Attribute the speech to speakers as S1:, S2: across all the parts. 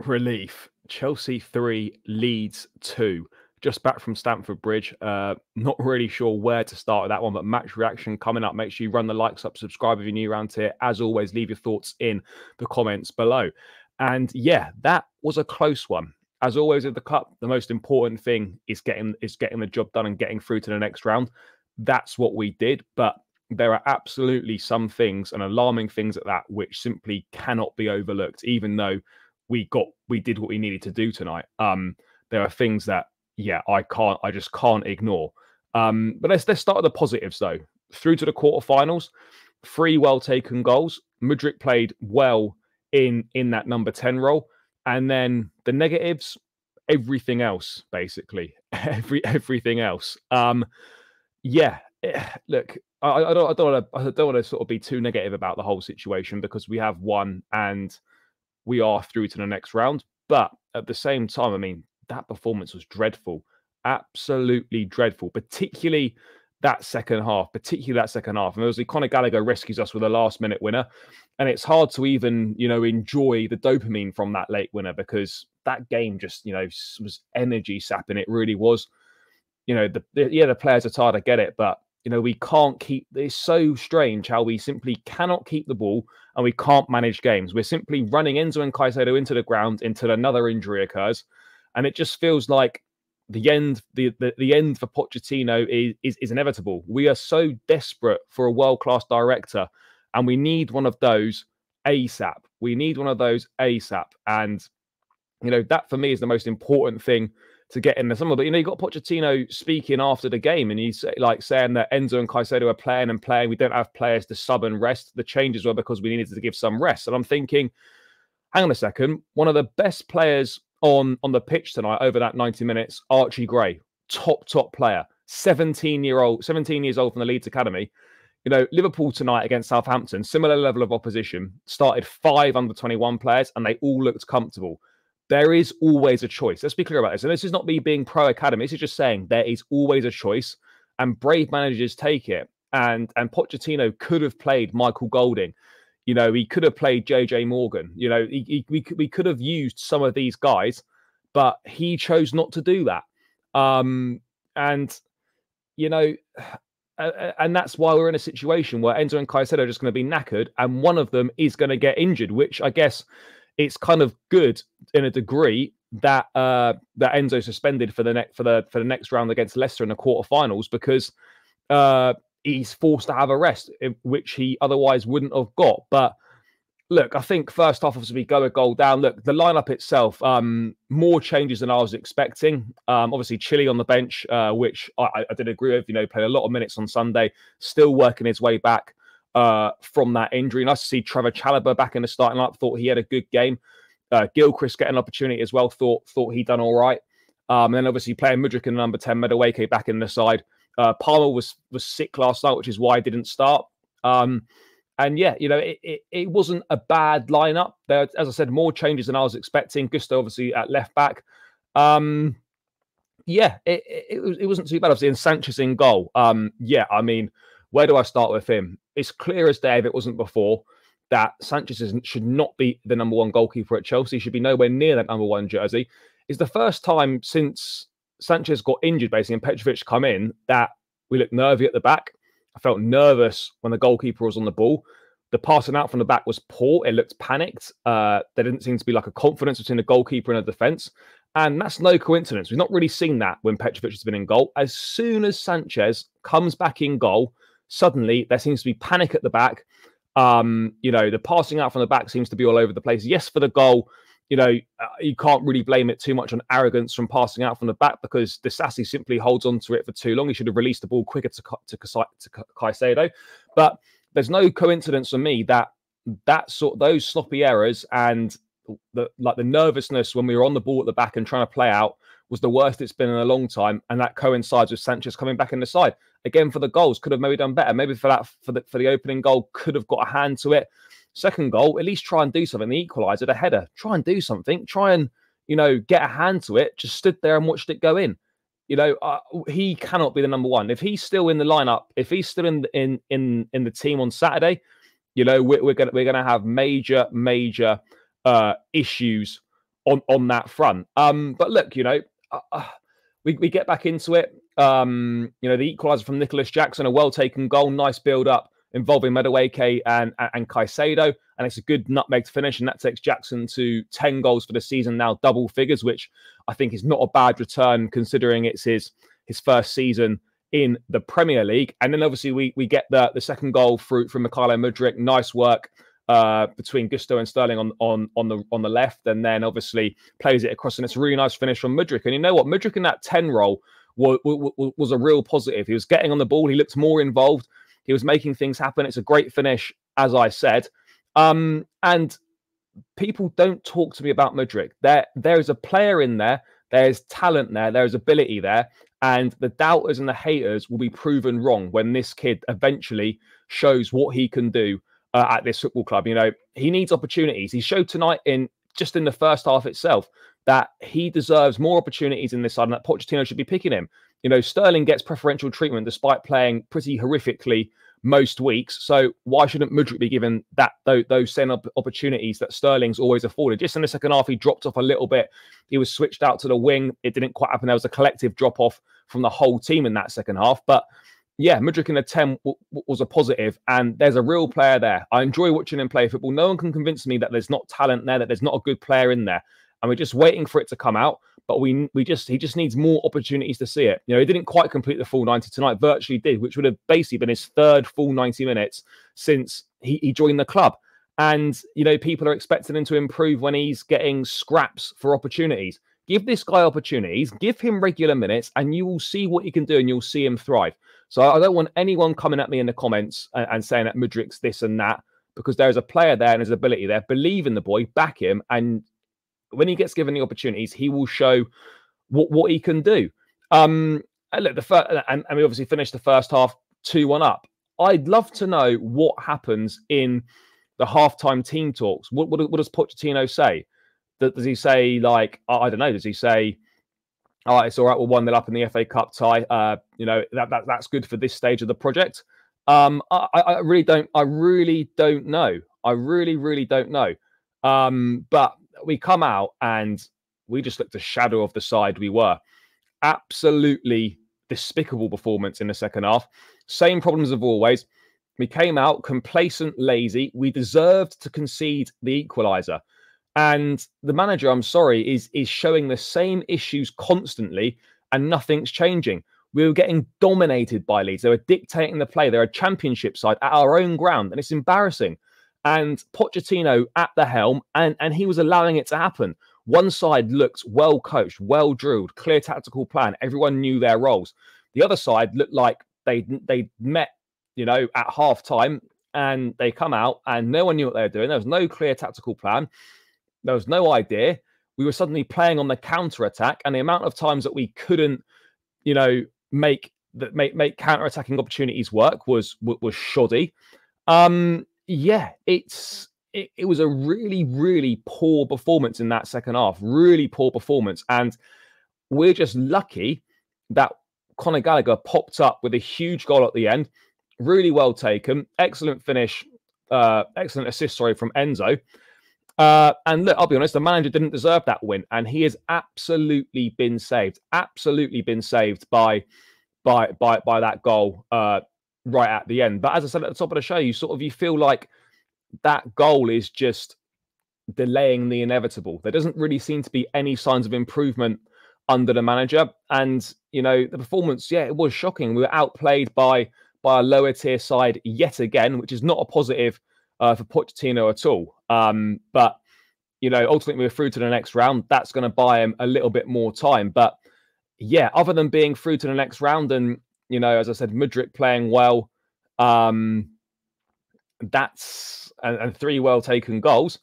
S1: Relief. Chelsea 3, Leeds 2. Just back from Stamford Bridge. Not really sure where to start with that one, but match reaction coming up. Make sure you run the likes up, subscribe if you're new around here. As always, leave your thoughts in the comments below. And yeah, that was a close one. As always with the cup, the most important thing is getting the job done and getting through to the next round. That's what we did, but there are absolutely some things and alarming things at that which simply cannot be overlooked, even though we did what we needed to do tonight. There are things that I just can't ignore. But let's start with the positives though. Through to the quarterfinals, 3 well taken goals. Mudryk played well in that number 10 role, and then the negatives, everything else basically, everything else. Yeah, look, I don't want to sort of be too negative about the whole situation because we have won and we are through to the next round. But at the same time, I mean, that performance was dreadful, absolutely dreadful, particularly that second half. And obviously, Conor Gallagher rescues us with a last-minute winner, and it's hard to even enjoy the dopamine from that late winner because that game just was energy sapping. It really was. The players are tired. I get it, but we can't keep. It's so strange how we simply cannot keep the ball and we can't manage games. We're simply running Enzo and Caicedo into the ground until another injury occurs, and it just feels like the end. The end for Pochettino is inevitable. We are so desperate for a world-class director, and we need one of those ASAP. And that for me is the most important thing to get in the summer. But you got Pochettino speaking after the game, and he's saying that Enzo and Caicedo are playing. We don't have players to sub and rest. The changes were because we needed to give some rest. And I'm thinking, hang on a second, one of the best players on the pitch tonight over that 90 minutes, Archie Gray, top player, 17 years old from the Leeds Academy. Liverpool tonight against Southampton, similar level of opposition, started 5 under-21 players, and they all looked comfortable. There is always a choice. Let's be clear about this. And this is not me being pro-academy. This is just saying there is always a choice, and brave managers take it. And Pochettino could have played Michael Golding. He could have played JJ Morgan. We could have used some of these guys, but he chose not to do that. And that's why we're in a situation where Enzo and Caicedo are just going to be knackered, and one of them is going to get injured, which I guess it's kind of good in a degree that that Enzo suspended for the next round against Leicester in the quarterfinals because he's forced to have a rest, which he otherwise wouldn't have got. But look, I think first half, obviously, we go a goal down. Look, the lineup itself, more changes than I was expecting. Obviously, Chile on the bench, which I did agree with. Played a lot of minutes on Sunday, still working his way back from that injury. Nice to see Trevor Chalobah back in the starting lineup. Thought he had a good game. Gilchrist getting an opportunity as well. Thought he done all right. And then obviously playing Mudryk in number 10, Madueke back in the side. Palmer was sick last night, which is why I didn't start. And yeah, it wasn't a bad lineup. There, as I said, more changes than I was expecting. Gusto obviously at left back. It wasn't too bad. Obviously, and Sanchez in goal. I mean, where do I start with him? It's clear as day, if it wasn't before, that Sanchez should not be the number 1 goalkeeper at Chelsea. He should be nowhere near that number 1 jersey. It's the first time since Sanchez got injured, basically, and Petrovic come in, that we looked nervy at the back. I felt nervous when the goalkeeper was on the ball. The passing out from the back was poor. It looked panicked. There didn't seem to be like a confidence between the goalkeeper and the defence. And that's no coincidence. We've not really seen that when Petrovic has been in goal. As soon as Sanchez comes back in goal, suddenly there seems to be panic at the back. The passing out from the back seems to be all over the place. Yes, for the goal, you can't really blame it too much on arrogance from passing out from the back because Disasi simply holds on to it for too long. He should have released the ball quicker to Caicedo. But there's no coincidence for me that those sloppy errors and the nervousness when we were on the ball at the back and trying to play out was the worst it's been in a long time, and that coincides with Sanchez coming back in the side again for the goals. Could have maybe done better. Maybe for the opening goal, could have got a hand to it. Second goal, at least try and do something. The equaliser, the header, try and do something. Try and get a hand to it. Just stood there and watched it go in. He cannot be the number 1 if he's still in the lineup. If he's still in the team on Saturday, we're gonna have major issues on that front. But look, we get back into it. The equaliser from Nicholas Jackson, a well taken goal, nice build up involving Madueke and Caicedo, and it's a good nutmeg to finish, and that takes Jackson to 10 goals for the season, now double figures, which I think is not a bad return considering it's his first season in the Premier League. And then obviously we get the second goal from Mykhailo Mudryk. Nice work between Gusto and Sterling on the left, and then obviously plays it across, and it's a really nice finish from Mudryk. And you know what, Mudryk in that 10 role was a real positive. He was getting on the ball, he looked more involved, he was making things happen. It's a great finish, as I said. And people don't talk to me about Mudryk. There is a player in there, there's talent there, there's ability there, and the doubters and the haters will be proven wrong when this kid eventually shows what he can do at this football club. He needs opportunities. He showed tonight in the first half itself that he deserves more opportunities in this side, and that Pochettino should be picking him. Sterling gets preferential treatment despite playing pretty horrifically most weeks. So why shouldn't Mudryk be given those same opportunities that Sterling's always afforded? Just in the second half, he dropped off a little bit. He was switched out to the wing. It didn't quite happen. There was a collective drop off from the whole team in that second half. But yeah, Mudryk in the 10 was a positive, and there's a real player there. I enjoy watching him play football. No one can convince me that there's not talent there, that there's not a good player in there. And we're just waiting for it to come out. But he just needs more opportunities to see it. He didn't quite complete the full 90 tonight, virtually did, which would have basically been his third full 90 minutes since he joined the club. And, people are expecting him to improve when he's getting scraps for opportunities. Give this guy opportunities, give him regular minutes, and you will see what he can do, and you'll see him thrive. So I don't want anyone coming at me in the comments and saying that Mudryk's this and that, because there's a player there and his ability there. Believe in the boy, back him, and when he gets given the opportunities, he will show what he can do. And look, and we obviously finished the first half 2-1 up. I'd love to know what happens in the halftime team talks. What does Pochettino say? Does he say, like, I don't know, does he say, all right, it's all right, we're 1-0 up in the FA Cup tie. That's good for this stage of the project. I really don't know. I really don't know. But we come out and we just looked a shadow of the side we were. Absolutely despicable performance in the second half. Same problems as always. We came out complacent, lazy. We deserved to concede the equaliser. And the manager, I'm sorry, is showing the same issues constantly, and nothing's changing. We were getting dominated by Leeds. They were dictating the play. They're a championship side at our own ground, and it's embarrassing. And Pochettino at the helm, and he was allowing it to happen. One side looked well coached, well drilled, clear tactical plan. Everyone knew their roles. The other side looked like they met, at half time, and they come out and no one knew what they were doing. There was no clear tactical plan. There was no idea. We were suddenly playing on the counter attack, and the amount of times that we couldn't, make counter-attacking opportunities work was shoddy. Yeah, it was a really, really poor performance in that second half. Really poor performance. And we're just lucky that Conor Gallagher popped up with a huge goal at the end. Really well taken. Excellent finish. Excellent assist, from Enzo. And look, I'll be honest, the manager didn't deserve that win. And he has absolutely been saved. Absolutely been saved by that goal right at the end. But as I said at the top of the show, you feel like that goal is just delaying the inevitable. There doesn't really seem to be any signs of improvement under the manager. And, the performance, yeah, it was shocking. We were outplayed by a lower tier side yet again, which is not a positive for Pochettino at all. But, ultimately we're through to the next round. That's going to buy him a little bit more time. But yeah, other than being through to the next round and, as I said, Mudryk playing well, that's and 3 well taken goals.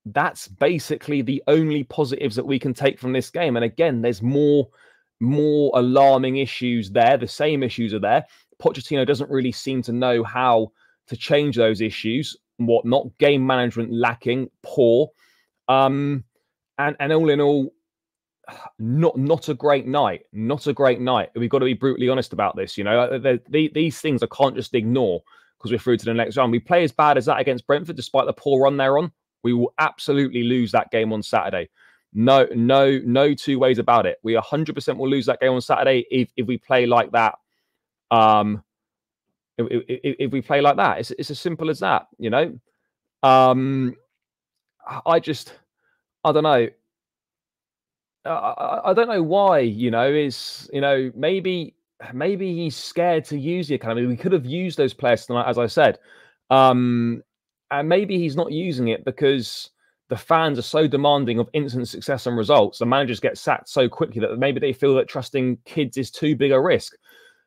S1: That's basically the only positives that we can take from this game. And again, there's more alarming issues there. The same issues are there. Pochettino doesn't really seem to know how to change those issues. Whatnot, game management lacking, poor, and all in all, not a great night. Not a great night. We've got to be brutally honest about this. These things I can't just ignore because we're through to the next round. We play as bad as that against Brentford, despite the poor run they're on. We will absolutely lose that game on Saturday. No two ways about it. We 100% will lose that game on Saturday if we play like that. If we play like that, it's as simple as that. You know, I don't know. I don't know why. Maybe he's scared to use the academy. We could have used those players tonight, as I said, and maybe he's not using it because the fans are so demanding of instant success and results. The managers get sacked so quickly that maybe they feel that trusting kids is too big a risk.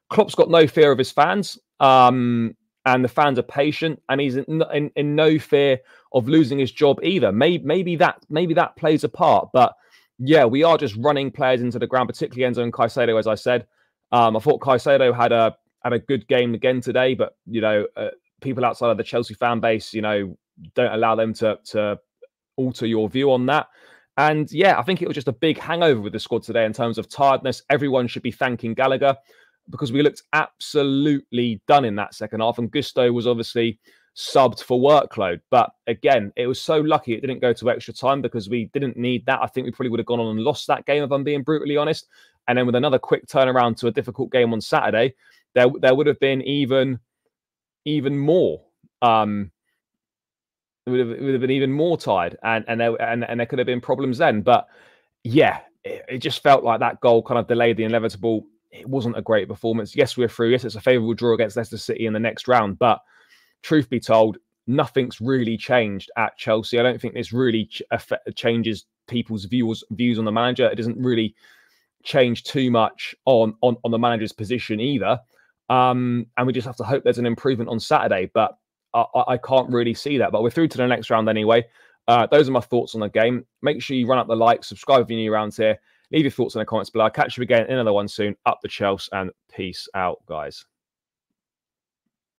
S1: Klopp's got no fear of his fans, and the fans are patient, and he's in no fear of losing his job either. Maybe that plays a part, but yeah, we are just running players into the ground, particularly Enzo and Caicedo, as I said. I thought Caicedo had a good game again today, but people outside of the Chelsea fan base, don't allow them to alter your view on that. And yeah, I think it was just a big hangover with the squad today in terms of tiredness. Everyone should be thanking Gallagher because we looked absolutely done in that second half. And Gusto was obviously subbed for workload. But again, it was so lucky it didn't go to extra time because we didn't need that. I think we probably would have gone on and lost that game if I'm being brutally honest. And then with another quick turnaround to a difficult game on Saturday, there would have been even more. It would have been even more tired, and there could have been problems then. But yeah, it just felt like that goal kind of delayed the inevitable. It wasn't a great performance. Yes, we're through. Yes, it's a favourable draw against Leicester City in the next round. But truth be told, nothing's really changed at Chelsea. I don't think this really changes people's views on the manager. It doesn't really change too much on the manager's position either. And we just have to hope there's an improvement on Saturday. But I can't really see that. But we're through to the next round anyway. Those are my thoughts on the game. Make sure you run up the like, subscribe if you're new around here. Leave your thoughts in the comments below. I'll catch you again in another one soon. Up the Chelsea and peace out, guys.